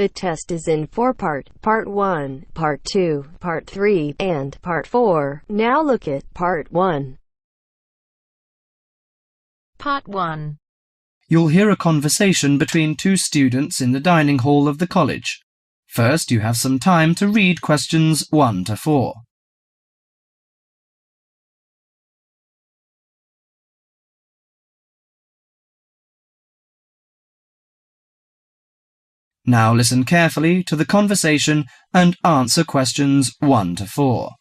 The test is in 4 parts: Part 1, Part 2, Part 3, and Part 4. Now look at Part 1. Part 1. You'll hear a conversation between two students in the dining hall of the college. First, you have some time to read questions 1 to 4. Now listen carefully to the conversation and answer questions 1 to 4.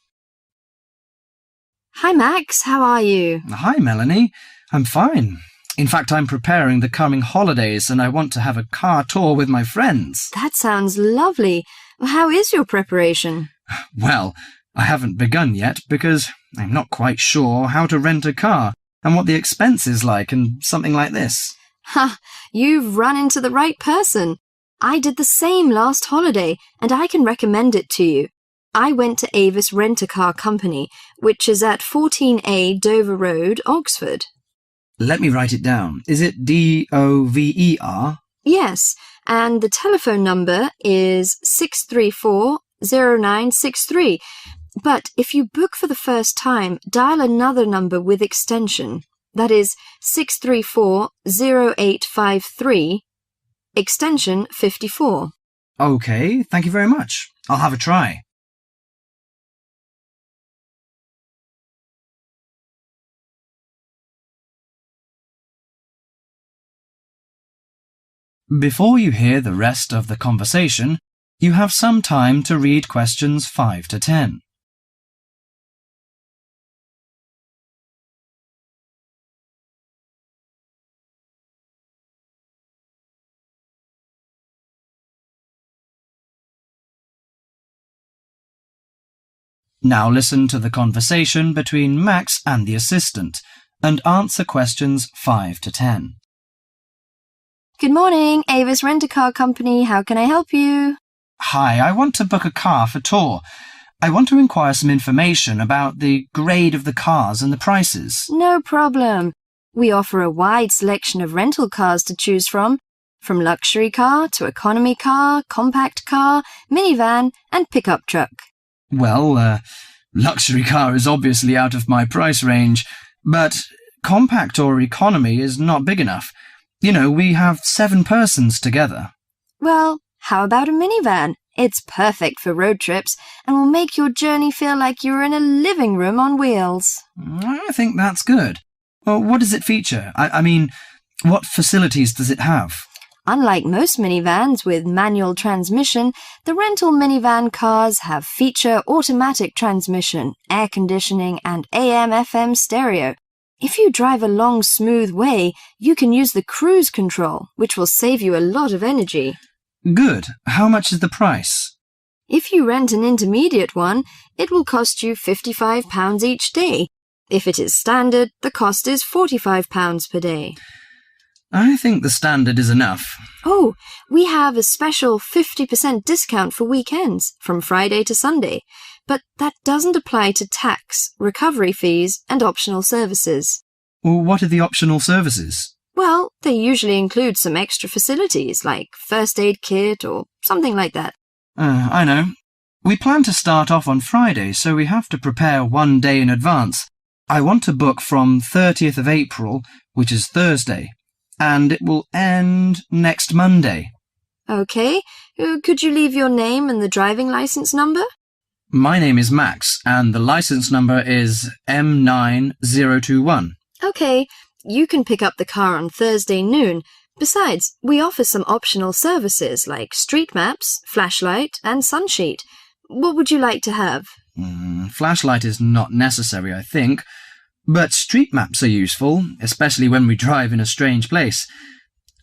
Hi Max, how are you? Hi Melanie, I'm fine. In fact, I'm preparing the coming holidays and I want to have a car tour with my friends. That sounds lovely. How is your preparation? Well, I haven't begun yet because I'm not quite sure how to rent a car and what the expense is like and something like this. Ha! You've run into the right person. I did the same last holiday and I can recommend it to you. I went to Avis Rent-A-Car Company, which is at 14A Dover Road, Oxford. Let me write it down. Is it DOVER? Yes, and the telephone number is 634-0963. But if you book for the first time, dial another number with extension. That is 634-0853, extension 54. Okay, thank you very much. I'll have a try. Before you hear the rest of the conversation, you have some time to read questions 5 to 10. Now listen to the conversation between Max and the assistant and answer questions 5 to 10. Good morning, Avis Rent-A-Car Company. How can I help you? Hi, I want to book a car for tour. I want to inquire some information about the grade of the cars and the prices. No problem. We offer a wide selection of rental cars to choose from luxury car to economy car, compact car, minivan, and pickup truck. Well, luxury car is obviously out of my price range, but compact or economy is not big enough. You know, we have 7 persons together. Well, how about a minivan? It's perfect for road trips and will make your journey feel like you're in a living room on wheels. I think that's good. Well, what does it feature? I mean, what facilities does it have? Unlike most minivans with manual transmission, the rental minivan cars have feature automatic transmission, air conditioning, and AM/FM stereo. If you drive a long, smooth way, you can use the cruise control, which will save you a lot of energy. Good. How much is the price? If you rent an intermediate one, it will cost you £55 each day. If it is standard, the cost is £45 per day. I think the standard is enough. Oh, we have a special 50% discount for weekends, from Friday to Sunday. But that doesn't apply to tax, recovery fees, and optional services. Well, what are the optional services? Well, they usually include some extra facilities, like first aid kit or something like that. I know. We plan to start off on Friday, so we have to prepare 1 day in advance. I want to book from 30th of April, which is Thursday, and it will end next Monday. Okay. Could you leave your name and the driving license number? My name is Max, and the license number is M9021. Okay. You can pick up the car on Thursday noon. Besides, we offer some optional services like street maps, flashlight, and sunsheet. What would you like to have? Flashlight is not necessary, I think. But street maps are useful, especially when we drive in a strange place.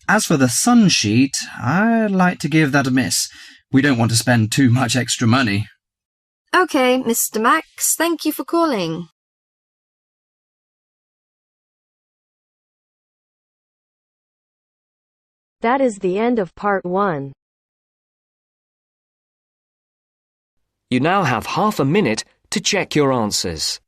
As for the sunsheet, I'd like to give that a miss. We don't want to spend too much extra money. Okay, Mr. Max, thank you for calling. That is the end of Part 1. You now have half a minute to check your answers.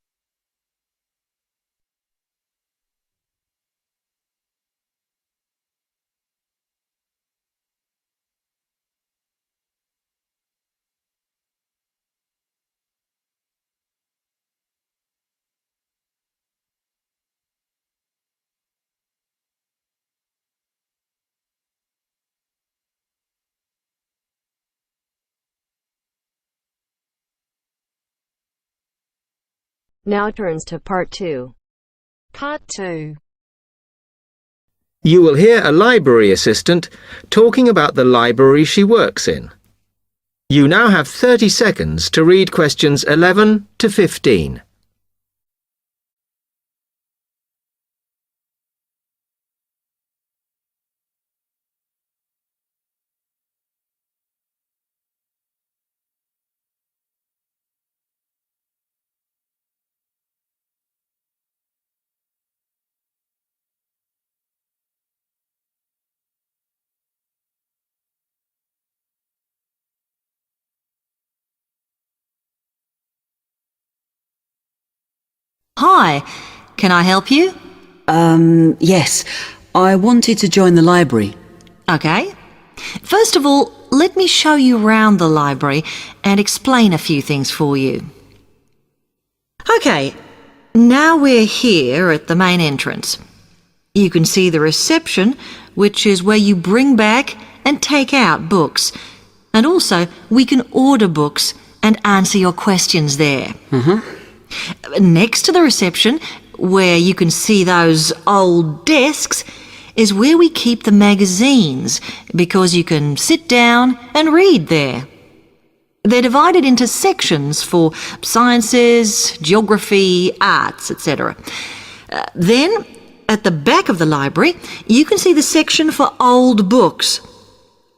Now turns to Part 2. Part 2. You will hear a library assistant talking about the library she works in. You now have 30 seconds to read questions 11 to 15. Hi, can I help you? Yes. I wanted to join the library. Okay. First of all, let me show you round the library and explain a few things for you. Okay, now we're here at the main entrance. You can see the reception, which is where you bring back and take out books. And also, we can order books and answer your questions there. Next to the reception, where you can see those old desks, is where we keep the magazines, because you can sit down and read there. They're divided into sections for sciences, geography, arts, etc. Then, at the back of the library, you can see the section for old books.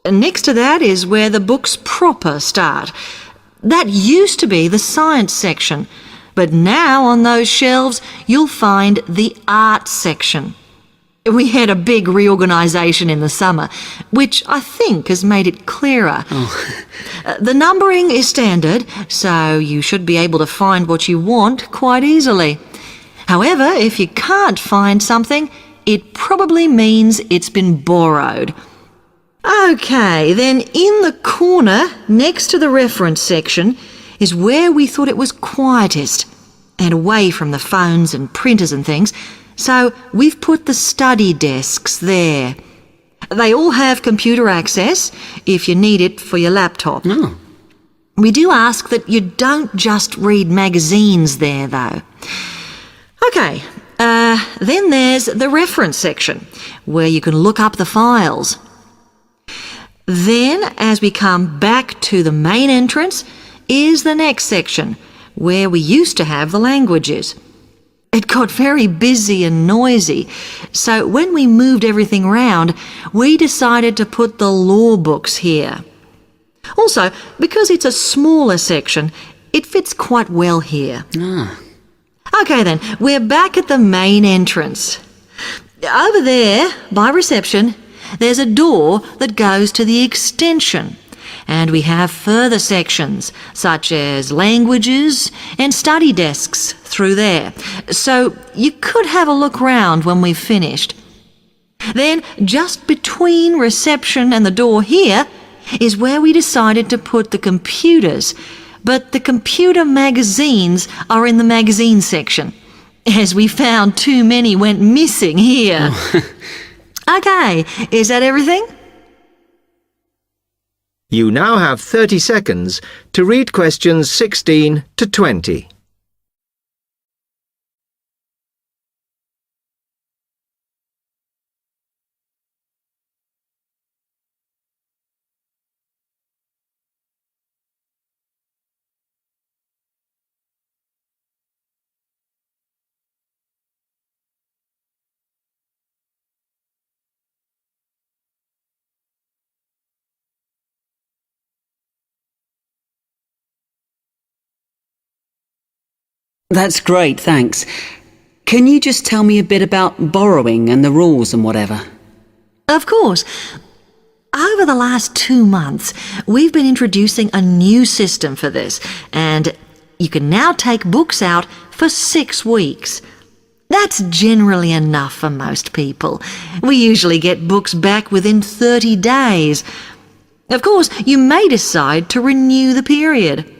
Next to that is where the books proper start. That used to be the science section, but now on those shelves you'll find the art section. We had a big reorganisation in the summer, which I think has made it clearer. The numbering is standard, so you should be able to find what you want quite easily. However, if you can't find something, it probably means it's been borrowed. Okay, then in the corner next to the reference section is where we thought it was quietest and away from the phones and printers and things, so we've put the study desks there. They all have computer access if you need it for your laptop. We do ask that you don't just read magazines there, though. Okay, then there's the reference section, where you can look up the files. Then, as we come back to the main entrance, is the next section, where we used to have the languages. It got very busy and noisy, so when we moved everything round, we decided to put the law books here. Also, because it's a smaller section, it fits quite well here. Okay then, we're back at the main entrance. Over there, by reception, there's a door that goes to the extension. And we have further sections, such as languages and study desks through there. So you could have a look round when we've finished. Then, just between reception and the door here, is where we decided to put the computers. But the computer magazines are in the magazine section, as we found too many went missing here. Okay, is that everything? You now have 30 seconds to read questions 16 to 20. That's great, thanks. Can you just tell me a bit about borrowing and the rules and whatever? Of course. Over the last 2 months, we've been introducing a new system for this, and you can now take books out for 6 weeks. That's generally enough for most people. We usually get books back within 30 days. Of course, you may decide to renew the period.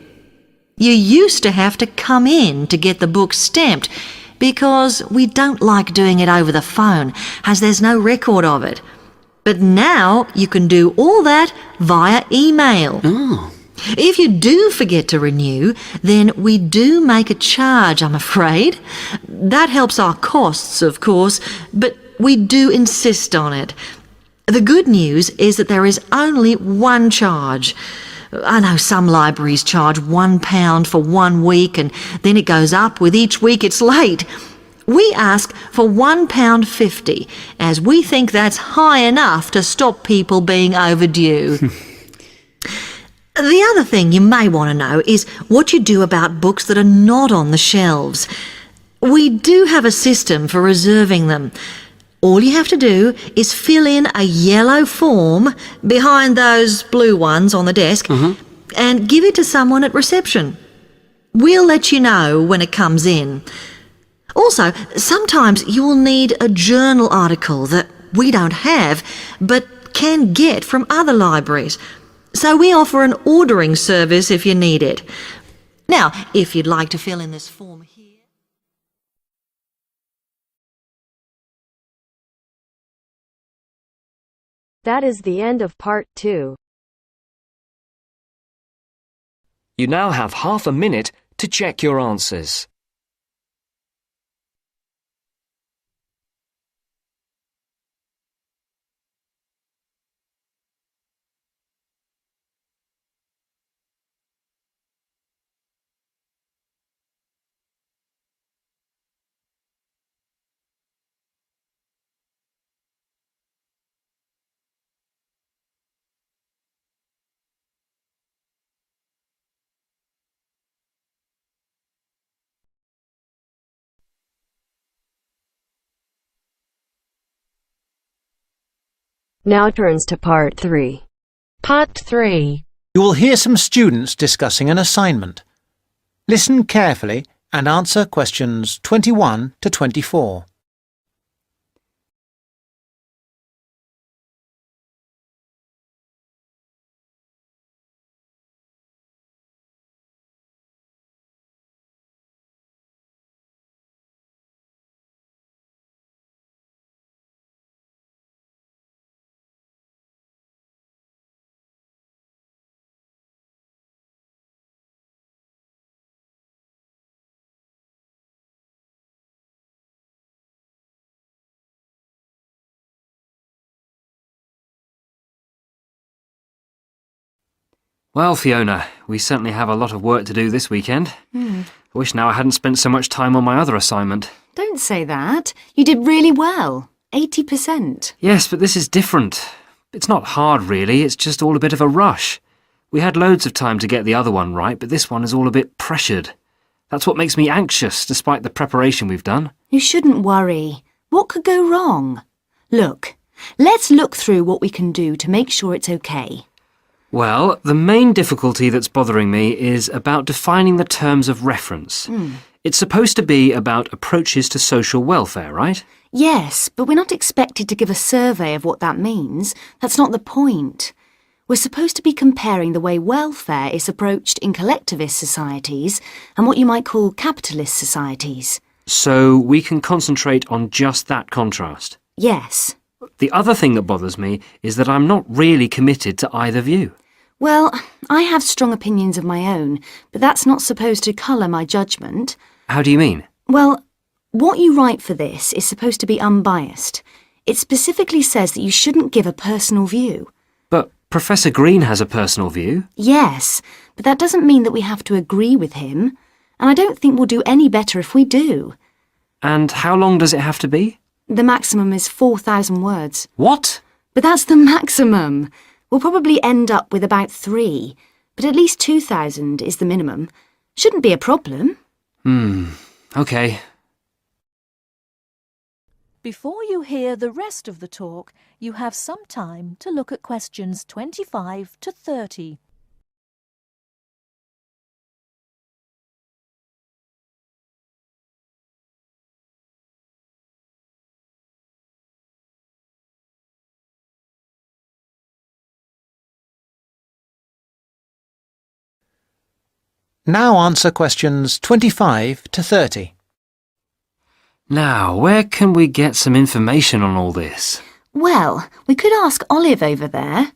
You used to have to come in to get the book stamped because we don't like doing it over the phone, as there's no record of it. But now you can do all that via email. If you do forget to renew, then we do make a charge, I'm afraid. That helps our costs, of course, but we do insist on it. The good news is that there is only one charge. I know some libraries charge £1 for 1 week and then it goes up with each week it's late. We ask for £1.50 as we think that's high enough to stop people being overdue. The other thing you may want to know is what you do about books that are not on the shelves. We do have a system for reserving them. All you have to do is fill in a yellow form behind those blue ones on the desk and give it to someone at reception. We'll let you know when it comes in. Also, sometimes you will need a journal article that we don't have but can get from other libraries. So we offer an ordering service if you need it. Now, if you'd like to fill in this form here... That is the end of part 2. You now have half a minute to check your answers. Now turns to part 3. Part 3. You will hear some students discussing an assignment. Listen carefully and answer questions 21 to 24. Well, Fiona, we certainly have a lot of work to do this weekend. I wish now I hadn't spent so much time on my other assignment. Don't say that. You did really well. 80%. Yes, but this is different. It's not hard, really. It's just all a bit of a rush. We had loads of time to get the other one right, but this one is all a bit pressured. That's what makes me anxious, despite the preparation we've done. You shouldn't worry. What could go wrong? Look, let's look through what we can do to make sure it's okay. Well, the main difficulty that's bothering me is about defining the terms of reference. It's supposed to be about approaches to social welfare, right? Yes, but we're not expected to give a survey of what that means. That's not the point. We're supposed to be comparing the way welfare is approached in collectivist societies and what you might call capitalist societies. So we can concentrate on just that contrast? Yes. The other thing that bothers me is that I'm not really committed to either view. Well, I have strong opinions of my own, but that's not supposed to colour my judgment. How do you mean? Well, what you write for this is supposed to be unbiased. It specifically says that you shouldn't give a personal view. But Professor Green has a personal view. Yes, but that doesn't mean that we have to agree with him, and I don't think we'll do any better if we do. And how long does it have to be? The maximum is 4,000 words. What? But that's the maximum. We'll probably end up with about 3, but at least 2,000 is the minimum. Shouldn't be a problem. OK. Before you hear the rest of the talk, you have some time to look at questions 25 to 30. Now answer questions 25 to 30. Now, where can we get some information on all this? Well, we could ask Olive over there.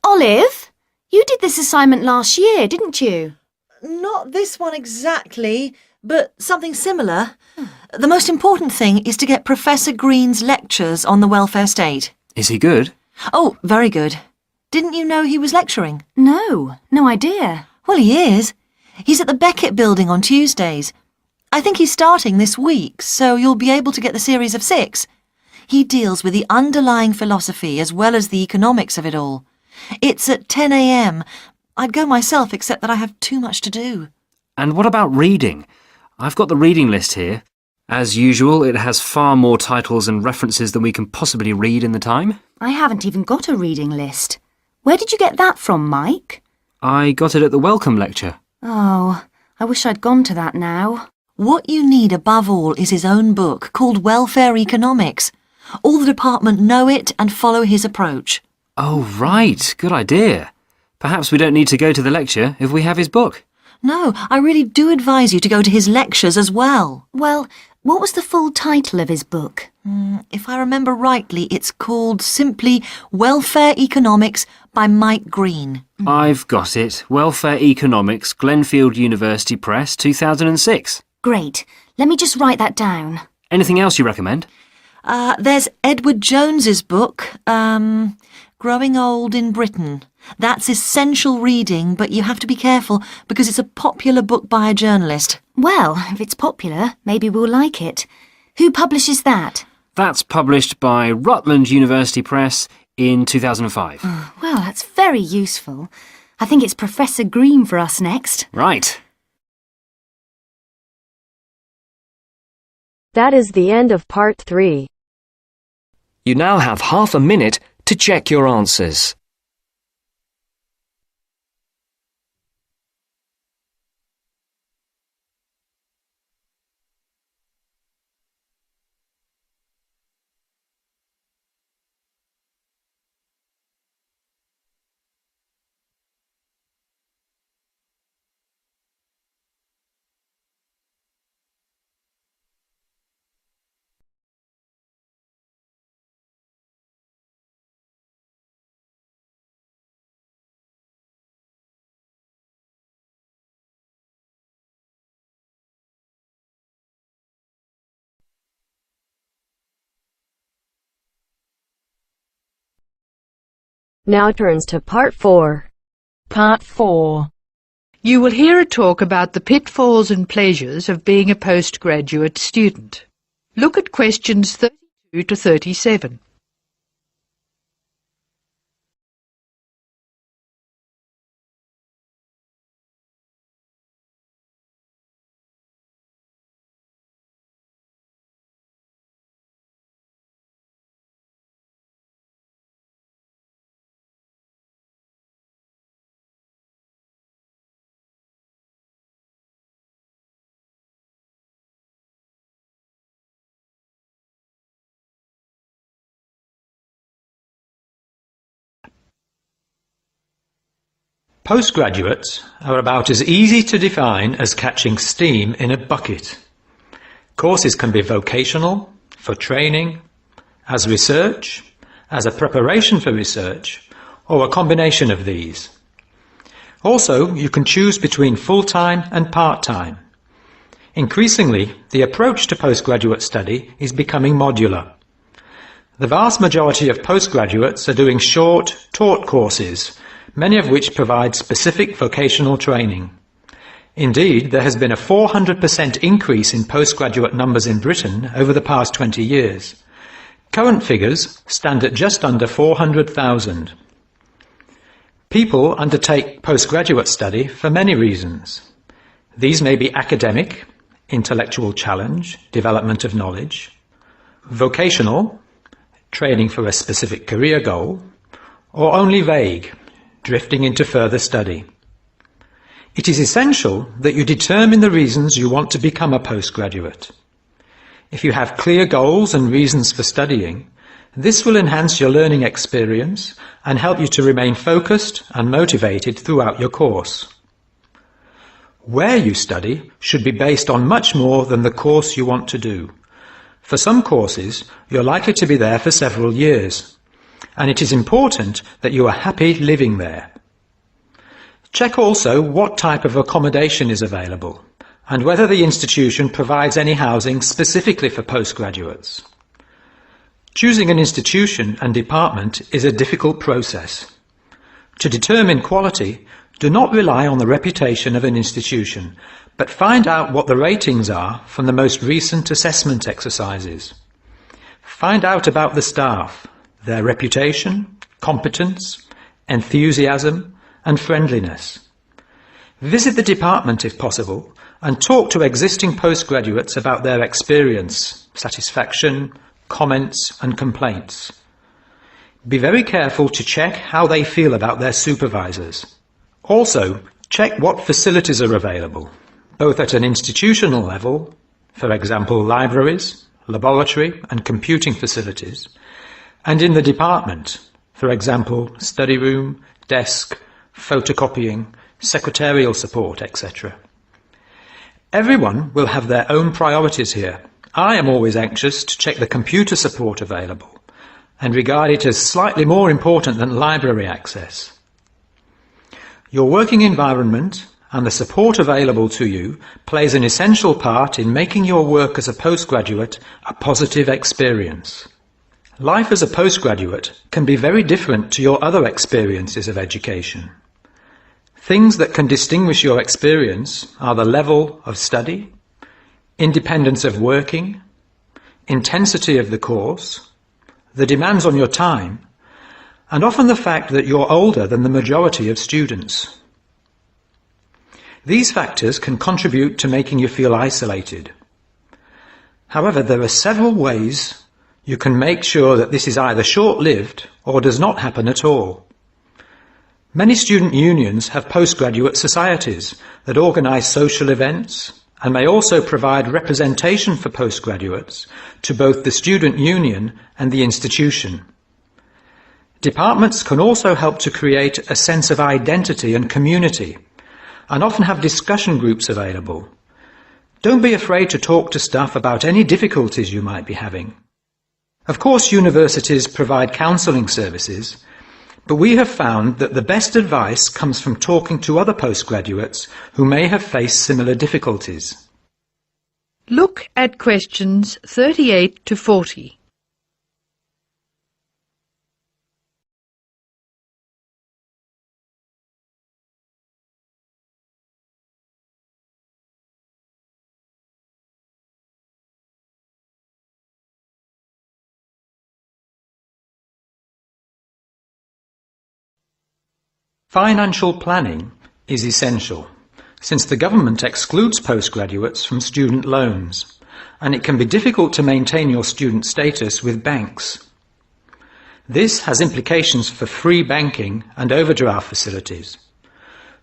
Olive, You did this assignment last year, didn't you? Not this one exactly, but something similar. The most important thing is to get Professor Green's lectures on the welfare state. Is he good? Oh, very good. Didn't you know he was lecturing? No idea. Well, he is. He's at the Beckett building on Tuesdays. I think he's starting this week, so you'll be able to get the series of 6. He deals with the underlying philosophy as well as the economics of it all. It's at 10 a.m. I'd go myself, except that I have too much to do. And what about reading? I've got the reading list here. As usual, it has far more titles and references than we can possibly read in the time. I haven't even got a reading list. Where did you get that from, Mike? I got it at the welcome lecture. Oh, I wish I'd gone to that now. What you need above all is his own book called Welfare Economics. All the department know it and follow his approach. Oh, right. Good idea. Perhaps we don't need to go to the lecture if we have his book. No, I really do advise you to go to his lectures as well. Well, what was the full title of his book? If I remember rightly, it's called simply Welfare Economics by Mike Green. I've got it. Welfare Economics, Glenfield University Press, 2006. Great. Let me just write that down. Anything else you recommend? There's Edward Jones's book, Growing Old in Britain. That's essential reading, but you have to be careful because it's a popular book by a journalist. Well, if it's popular, maybe we'll like it. Who publishes that? That's published by Rutland University Press in 2005. Well, that's very useful. I think it's Professor Green for us next. Right. That is the end of part 3. You now have half a minute to check your answers. Now turns to part 4. Part 4. You will hear a talk about the pitfalls and pleasures of being a postgraduate student. Look at questions 32 to 37. Postgraduates are about as easy to define as catching steam in a bucket. Courses can be vocational, for training, as research, as a preparation for research, or a combination of these. Also, you can choose between full-time and part-time. Increasingly, the approach to postgraduate study is becoming modular. The vast majority of postgraduates are doing short, taught courses, many of which provide specific vocational training. Indeed, there has been a 400% increase in postgraduate numbers in Britain over the past 20 years. Current figures stand at just under 400,000. People undertake postgraduate study for many reasons. These may be academic, intellectual challenge, development of knowledge, vocational, training for a specific career goal, or only vague, drifting into further study. It is essential that you determine the reasons you want to become a postgraduate. If you have clear goals and reasons for studying, this will enhance your learning experience and help you to remain focused and motivated throughout your course. Where you study should be based on much more than the course you want to do. For some courses, you're likely to be there for several years, and it is important that you are happy living there. Check also what type of accommodation is available and whether the institution provides any housing specifically for postgraduates. Choosing an institution and department is a difficult process. To determine quality, do not rely on the reputation of an institution, but find out what the ratings are from the most recent assessment exercises. Find out about the staff, their reputation, competence, enthusiasm, and friendliness. Visit the department if possible and talk to existing postgraduates about their experience, satisfaction, comments and complaints. Be very careful to check how they feel about their supervisors. Also, check what facilities are available, both at an institutional level, for example libraries, laboratory and computing facilities, and in the department, for example study room, desk, photocopying, secretarial support, etc. Everyone will have their own priorities here. I am always anxious to check the computer support available and regard it as slightly more important than library access. Your working environment and the support available to you plays an essential part in making your work as a postgraduate a positive experience. Life as a postgraduate can be very different to your other experiences of education. Things that can distinguish your experience are the level of study, independence of working, intensity of the course, the demands on your time, and often the fact that you're older than the majority of students. These factors can contribute to making you feel isolated. However, there are several ways you can make sure that this is either short-lived or does not happen at all. Many student unions have postgraduate societies that organise social events and may also provide representation for postgraduates to both the student union and the institution. Departments can also help to create a sense of identity and community, and often have discussion groups available. Don't be afraid to talk to staff about any difficulties you might be having. Of course, universities provide counselling services, but we have found that the best advice comes from talking to other postgraduates who may have faced similar difficulties. Look at questions 38 to 40. Financial planning is essential, since the government excludes postgraduates from student loans, and it can be difficult to maintain your student status with banks. This has implications for free banking and overdraft facilities.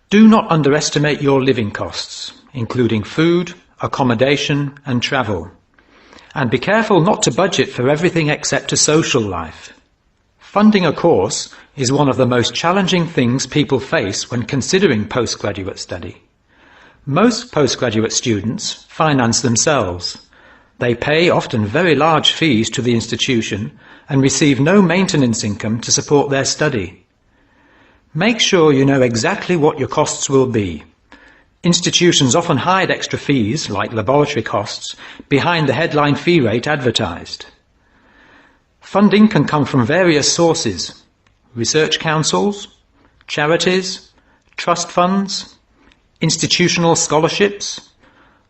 Do not underestimate your living costs, including food, accommodation and travel. And be careful not to budget for everything except a social life. Funding a course is one of the most challenging things people face when considering postgraduate study. Most postgraduate students finance themselves. They pay often very large fees to the institution and receive no maintenance income to support their study. Make sure you know exactly what your costs will be. Institutions often hide extra fees, like laboratory costs, behind the headline fee rate advertised. Funding can come from various sources: research councils, charities, trust funds, institutional scholarships,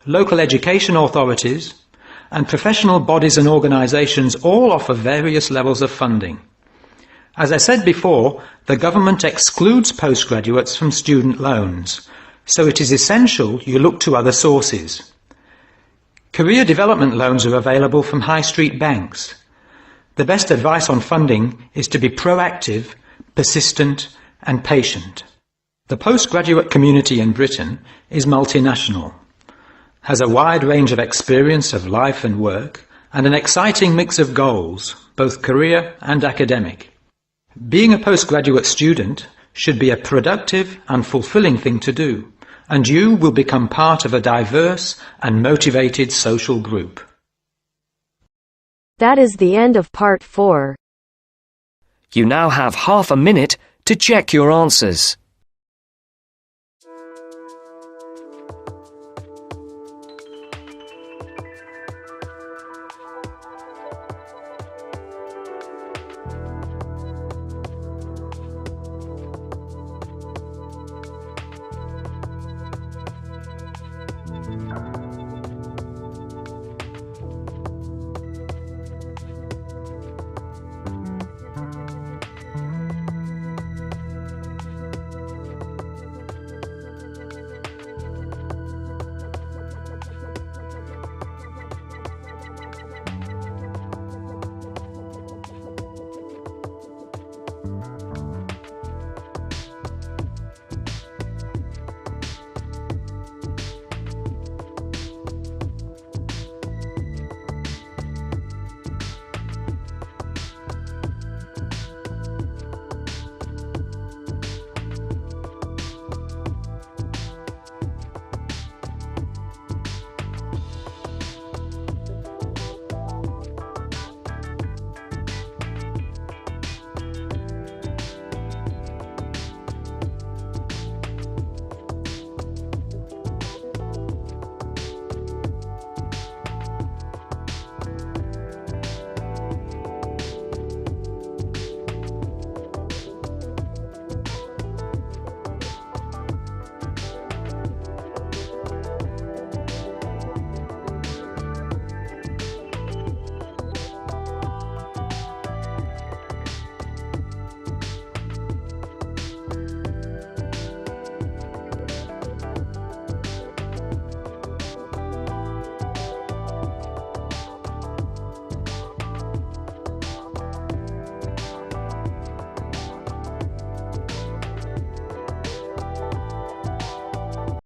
local education authorities, and professional bodies and organisations all offer various levels of funding. As I said before, the government excludes postgraduates from student loans, so it is essential you look to other sources. Career development loans are available from high street banks. The best advice on funding is to be proactive, persistent and patient. The postgraduate community in Britain is multinational, has a wide range of experience of life and work, and an exciting mix of goals, both career and academic. Being a postgraduate student should be a productive and fulfilling thing to do, and you will become part of a diverse and motivated social group. That is the end of part 4. You now have half a minute to check your answers.